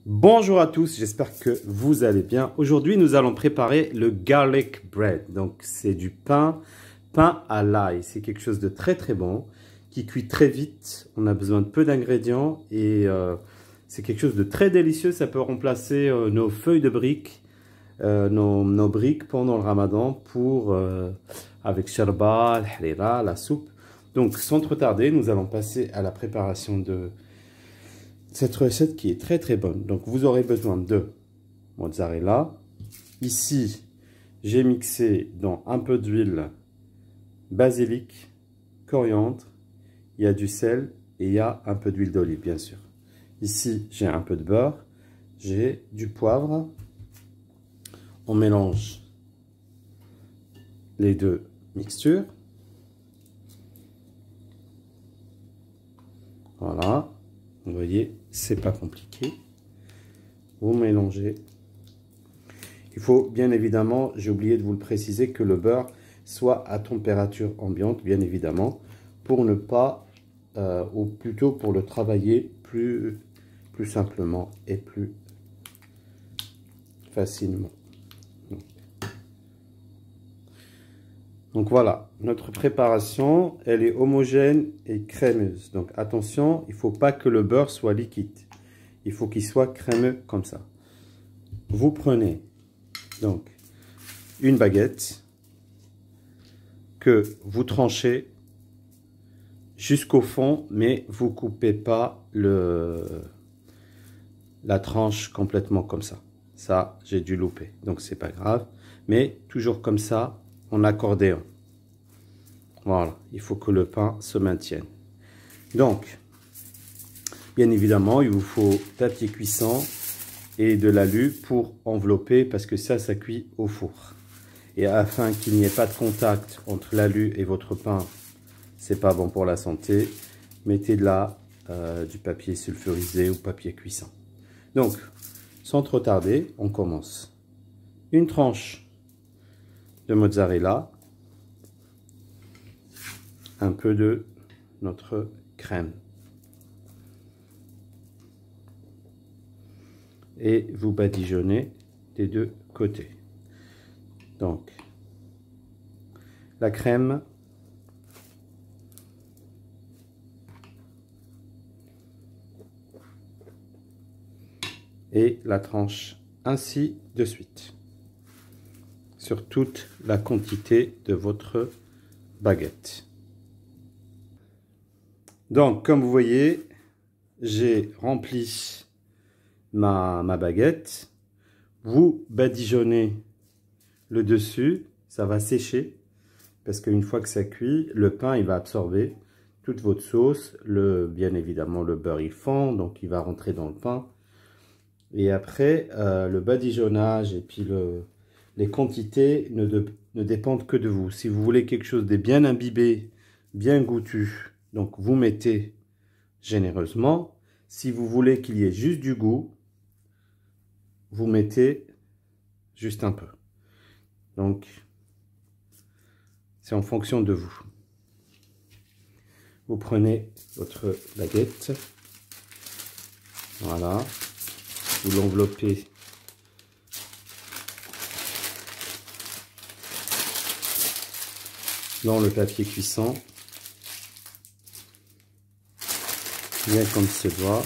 Bonjour à tous, j'espère que vous allez bien. Aujourd'hui, nous allons préparer le garlic bread. Donc, c'est du pain à l'ail. C'est quelque chose de très très bon, qui cuit très vite. On a besoin de peu d'ingrédients et c'est quelque chose de très délicieux. Ça peut remplacer nos feuilles de briques, nos briques pendant le ramadan pour, avec sharba, al-harira, la soupe. Donc, sans trop tarder, nous allons passer à la préparation de cette recette qui est très très bonne. Donc vous aurez besoin de mozzarella. Ici, j'ai mixé dans un peu d'huile, basilic, coriandre, il y a du sel et il y a un peu d'huile d'olive bien sûr. Ici, j'ai un peu de beurre, j'ai du poivre. On mélange les deux mixtures. Voilà. Vous voyez, c'est pas compliqué. Vous mélangez. Il faut bien évidemment, j'ai oublié de vous le préciser, que le beurre soit à température ambiante, bien évidemment, pour ne pas, ou plutôt pour le travailler plus simplement et plus facilement. Donc voilà, notre préparation, elle est homogène et crémeuse. Donc attention, il ne faut pas que le beurre soit liquide. Il faut qu'il soit crémeux comme ça. Vous prenez donc une baguette que vous tranchez jusqu'au fond, mais vous ne coupez pas la tranche complètement comme ça. Ça, j'ai dû louper, donc c'est pas grave. Mais toujours comme ça, en accordéon. Voilà, il faut que le pain se maintienne. Donc, bien évidemment, il vous faut papier cuisson et de l'alu pour envelopper, parce que ça cuit au four. Et afin qu'il n'y ait pas de contact entre l'alu et votre pain, c'est pas bon pour la santé, mettez du papier sulfurisé ou papier cuisson. Donc, sans trop tarder, on commence. Une tranche de mozzarella, un peu de notre crème et vous badigeonnez des deux côtés. Donc la crème, et la tranche ainsi de suite sur toute la quantité de votre baguette. Donc, comme vous voyez, j'ai rempli ma baguette. Vous badigeonnez le dessus, ça va sécher, parce qu'une fois que ça cuit, le pain il va absorber toute votre sauce. Bien évidemment, le beurre il fond, donc il va rentrer dans le pain. Et après, le badigeonnage et puis les quantités ne dépendent que de vous. Si vous voulez quelque chose de bien imbibé, bien goûtu, donc vous mettez généreusement. Si vous voulez qu'il y ait juste du goût, vous mettez juste un peu. Donc, c'est en fonction de vous. Vous prenez votre baguette. Voilà. Vous l'enveloppez dans le papier cuisson, bien comme il se doit,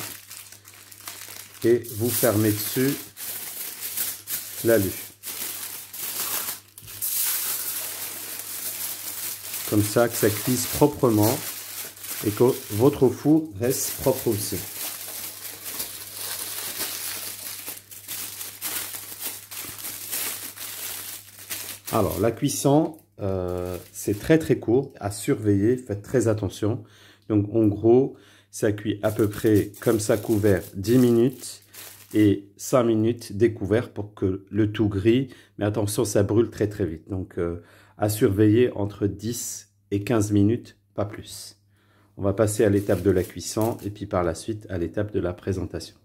et vous fermez dessus l'alu. Comme ça, que ça cuise proprement et que votre four reste propre aussi. Alors, la cuisson, c'est très très court à surveiller, faites très attention. Donc, en gros, ça cuit à peu près comme ça couvert 10 minutes et 5 minutes découvert pour que le tout grille. Mais attention, ça brûle très très vite. Donc, à surveiller entre 10 et 15 minutes, pas plus. On va passer à l'étape de la cuisson et puis par la suite à l'étape de la présentation.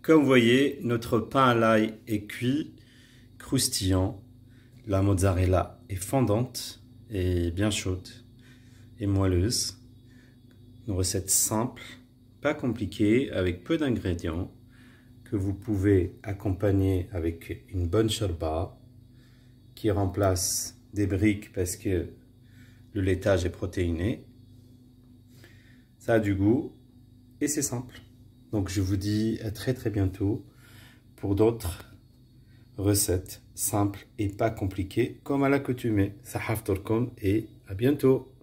Comme vous voyez, notre pain à l'ail est cuit, croustillant. La mozzarella est fondante et bien chaude et moelleuse. Une recette simple pas compliqué, avec peu d'ingrédients, que vous pouvez accompagner avec une bonne shorba qui remplace des briques parce que le laitage est protéiné. Ça a du goût et c'est simple. Donc je vous dis à très très bientôt pour d'autres recettes simples et pas compliquées comme à l'accoutumée. Sahaf Torkom et à bientôt.